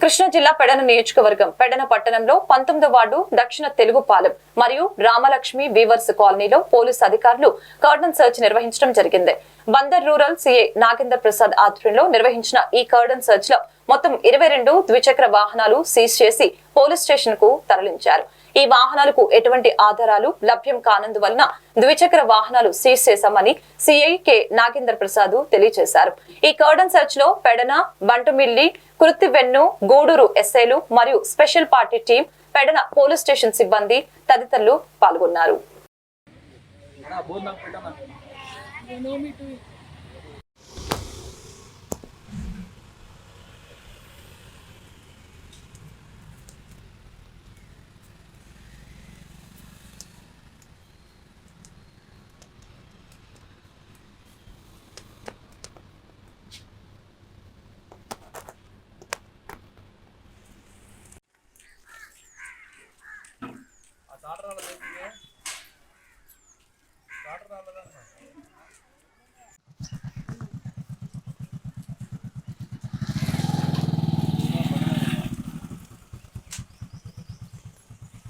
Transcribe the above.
కృష్ణా జిల్లా పెడన నియోజకవర్గం పెడన పట్టణంలో 19వ వార్డు దక్షిణ తెలుగుపాలెం మరియు రామలక్ష్మి వీవర్స్ కాలనీలో పోలీసు అధికారులు కార్డన్ సర్చ్ నిర్వహించడం జరిగింది. బందర్ రూరల్ సీఐ నాగేంద్ర ప్రసాద్ ఆధ్వర్యంలో నిర్వహించిన ఈ కార్డన్ సర్చ్ లో మొత్తం 22 ద్విచక్ర వాహనాలు సీజ్ చేసి పోలీస్ స్టేషన్ కు తరలించారు. ఈ వాహనాలకు ఎటువంటి ఆధారాలు లభ్యం కానందువలన ద్విచక్ర వాహనాలు సీజ్ చేశామని సీఐ కె నాగేంద్ర ప్రసాద్ తెలియజేశారు. ఈ కార్డన్ సర్చ్ లో పెడన, బంటుమిల్లి, కుర్తివెన్ను, గూడూరు ఎస్ఐలు మరియు special party team, Pedana police station సిబ్బంది తదితరులు పాల్గొన్నారు. ఆ